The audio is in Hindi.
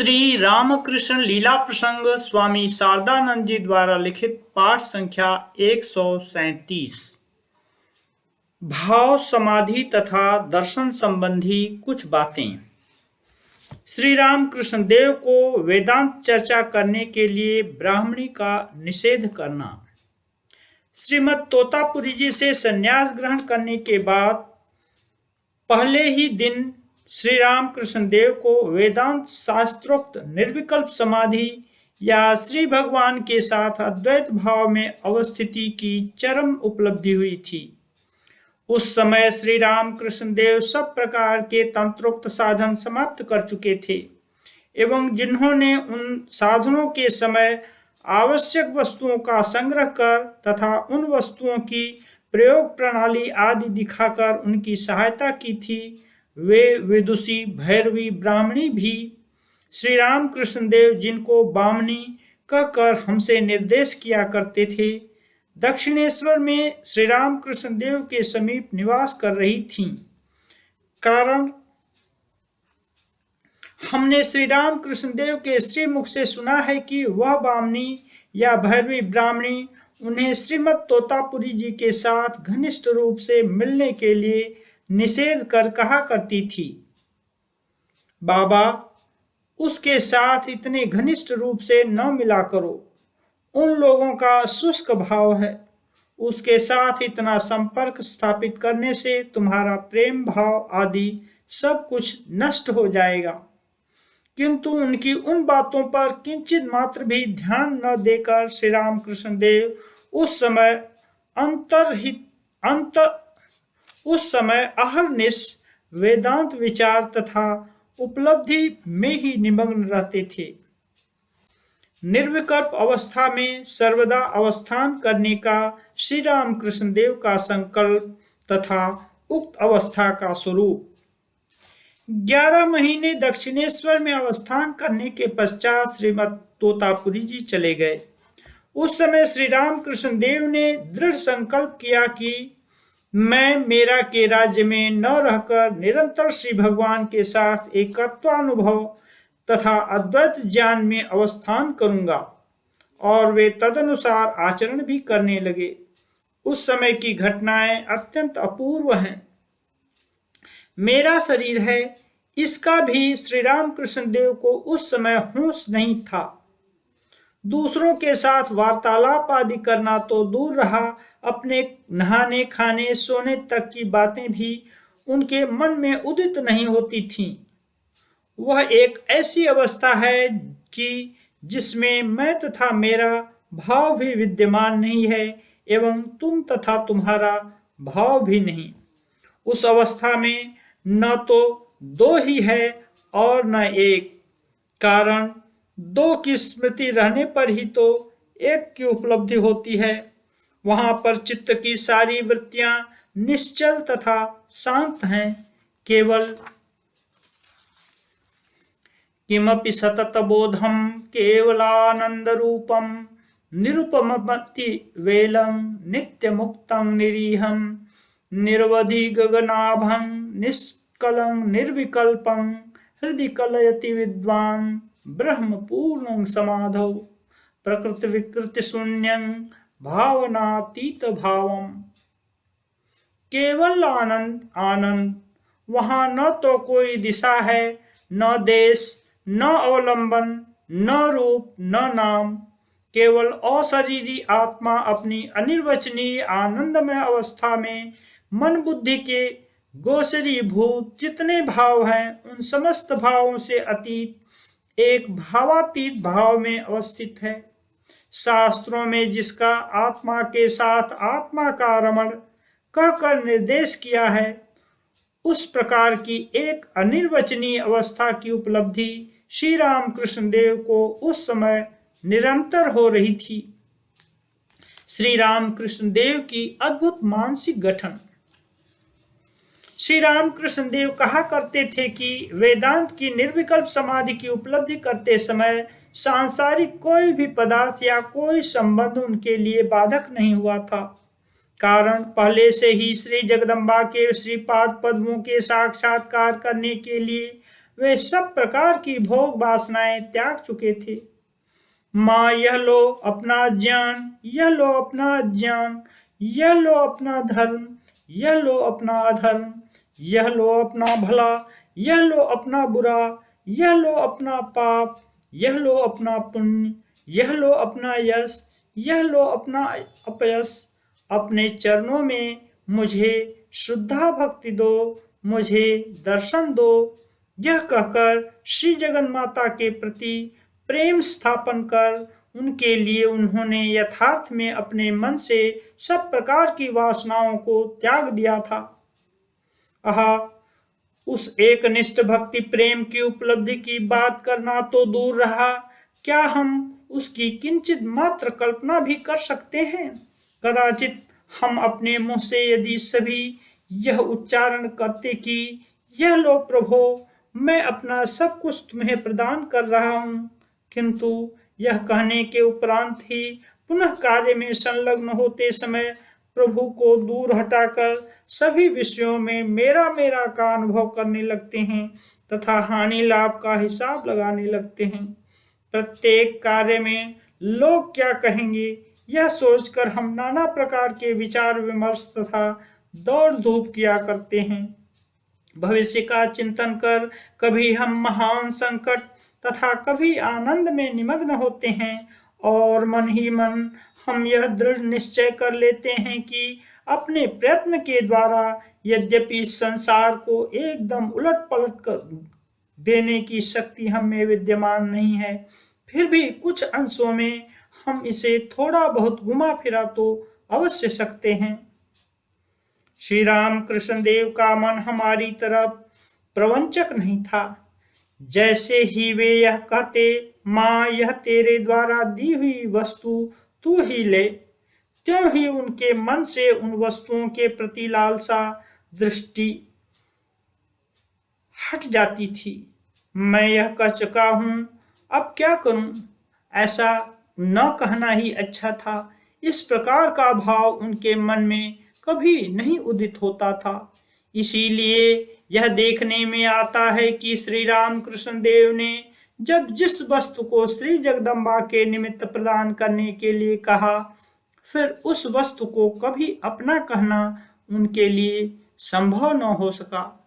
श्री रामकृष्ण लीला प्रसंग स्वामी शारदानंद जी द्वारा लिखित पाठ संख्या 137। भाव समाधि तथा दर्शन संबंधी कुछ बातें। श्री रामकृष्ण देव को वेदांत चर्चा करने के लिए ब्राह्मणी का निषेध करना। श्रीमद तोतापुरी जी से संन्यास ग्रहण करने के बाद पहले ही दिन श्री रामकृष्ण देव को वेदांत शास्त्रोक्त निर्विकल्प समाधि या श्री भगवान के साथ अद्वैत भाव में अवस्थिति की चरम उपलब्धि हुई थी। उस समय श्री रामकृष्ण देव सब प्रकार के तंत्रोक्त साधन समाप्त कर चुके थे एवं जिन्होंने उन साधनों के समय आवश्यक वस्तुओं का संग्रह कर तथा उन वस्तुओं की प्रयोग प्रणाली आदि दिखाकर उनकी सहायता की थी, वे विदुषी भैरवी ब्राह्मणी भी श्री रामकृष्ण देव जिनको बामनी कहकर हमसे निर्देश किया करते थे, दक्षिणेश्वर में श्री रामकृष्ण देव के समीप निवास कर रही थीं। कारण हमने श्री रामकृष्ण देव के श्रीमुख से सुना है कि वह बामनी या भैरवी ब्राह्मणी उन्हें श्रीमद तोतापुरी जी के साथ घनिष्ठ रूप से मिलने के लिए निषेध कर कहा करती थी, बाबा उसके साथ इतने घनिष्ठ रूप से न मिला करो, उन लोगों का शुष्क भाव है, उसके साथ इतना संपर्क स्थापित करने से तुम्हारा प्रेम भाव आदि सब कुछ नष्ट हो जाएगा। किंतु उनकी उन बातों पर किंचित मात्र भी ध्यान न देकर श्री रामकृष्ण देव उस समय अहर्निश वेदांत विचार तथा उपलब्धि में ही निमग्न रहते थे। निर्विकल्प अवस्था में सर्वदा अवस्थान करने का श्री रामकृष्ण देव का संकल्प तथा उक्त अवस्था का स्वरूप। 11 महीने दक्षिणेश्वर में अवस्थान करने के पश्चात श्रीमद तोतापुरी जी चले गए। उस समय श्री रामकृष्ण देव ने दृढ़ संकल्प किया कि मैं मेरा के राज्य में न रहकर निरंतर श्री भगवान के साथ एकत्वानुभव तथा अद्वैत ज्ञान में अवस्थान करूंगा, और वे तदनुसार आचरण भी करने लगे। उस समय की घटनाएं अत्यंत अपूर्व हैं। मेरा शरीर है, इसका भी श्री रामकृष्ण देव को उस समय होश नहीं था। दूसरों के साथ वार्तालाप आदि करना तो दूर रहा, अपने नहाने खाने सोने तक की बातें भी उनके मन में उदित नहीं होती थीं। वह एक ऐसी अवस्था है कि जिसमें मैं तथा मेरा भाव भी विद्यमान नहीं है एवं तुम तथा तुम्हारा भाव भी नहीं। उस अवस्था में न तो दो ही है और न एक, कारण दो की स्मृति रहने पर ही तो एक की उपलब्धि होती है। वहां पर चित्त की सारी वृत्तियां निश्चल तथा शांत हैं, केवल किमपि सतत बोधम केवलानंद रूपम निरुपमति वेलं नित्य मुक्तं निरीहं निरवधि गगनाभं निष्कलं निर्विकल्पं हृदि कलयति विद्वान् ब्रह्म पूर्णं समाधौ प्रकृति विकृति शून्यं भावनातीत भावम। केवल आनंद आनंद, वहां न तो कोई दिशा है, न देश, न अवलंबन, न रूप, न नाम। केवल अशरीरी आत्मा अपनी अनिर्वचनीय आनंदमय अवस्था में मन बुद्धि के गोचरीभूत जितने भाव हैं उन समस्त भावों से अतीत एक भावातीत भाव में अवस्थित है। शास्त्रों में जिसका आत्मा के साथ आत्मा का रमण कहकर निर्देश किया है, उस प्रकार की एक अनिर्वचनीय अवस्था की उपलब्धि श्री रामकृष्ण देव को उस समय निरंतर हो रही थी। श्री रामकृष्ण देव की अद्भुत मानसिक गठन। श्री रामकृष्ण देव कहा करते थे कि वेदांत की निर्विकल्प समाधि की उपलब्धि करते समय सांसारिक कोई भी पदार्थ या कोई संबंध उनके लिए बाधक नहीं हुआ था। कारण पहले से ही श्री जगदम्बा के श्रीपाद पद्मों के साक्षात्कार करने के लिए वे सब प्रकार की भोग वासनाएं त्याग चुके थे। माँ, यह लो अपना ज्ञान, यह लो अपना ज्ञान, यह लो अपना धर्म, यह लो अपना अधर्म, यह लो अपना भला, यह लो अपना बुरा, यह लो अपना पाप, यह लो अपना पुण्य, यह लो अपना यश, यह लो अपना अपयश। अपने चरणों में मुझे श्रद्धा भक्ति दो, मुझे दर्शन दो। यह कहकर श्री जगन माता के प्रति प्रेम स्थापन कर उनके लिए उन्होंने यथार्थ में अपने मन से सब प्रकार की वासनाओं को त्याग दिया था। आहा, उस एकनिष्ठ भक्ति प्रेम की उपलब्धि की बात करना तो दूर रहा, क्या हम उसकी किंचित मात्र कल्पना भी कर सकते हैं? कदाचित हम अपने मुंह से यदि सभी यह उच्चारण करते कि यह लो प्रभो, मैं अपना सब कुछ तुम्हें प्रदान कर रहा हूं, किंतु यह कहने के उपरांत ही पुनः कार्य में संलग्न होते समय प्रभु को दूर हटाकर सभी विषयों में मेरा मेरा का अनुभव करने लगते हैं तथा हानि लाभ का हिसाब लगाने लगते हैं। प्रत्येक कार्य में लोग क्या कहेंगे, यह सोचकर हम नाना प्रकार के विचार विमर्श तथा दौड़ धूप किया करते हैं। भविष्य का चिंतन कर कभी हम महान संकट तथा कभी आनंद में निमग्न होते हैं और मन ही मन हम यह दृढ़ निश्चय कर लेते हैं कि अपने प्रयत्न के द्वारा यद्यपि संसार को एकदम उलट पलट कर देने की शक्ति हम में विद्यमान नहीं है, फिर भी कुछ अंशों में हम इसे थोड़ा बहुत घुमा फिरा तो अवश्य सकते हैं। श्री राम कृष्ण देव का मन हमारी तरफ प्रवंचक नहीं था। जैसे ही वे यह कहते, माँ यह तेरे द्वारा दी हुई वस्तु तू ही ले, त्यों ही उनके मन से उन वस्तुओं के प्रति लालसा दृष्टि हट जाती थी। मैं यह कह चुका हूं, अब क्या करूं? ऐसा न कहना ही अच्छा था। इस प्रकार का भाव उनके मन में कभी नहीं उदित होता था। इसीलिए यह देखने में आता है कि श्री राम कृष्ण देव ने जब जिस वस्तु को श्री जगदम्बा के निमित्त प्रदान करने के लिए कहा, फिर उस वस्तु को कभी अपना कहना उनके लिए संभव न हो सका।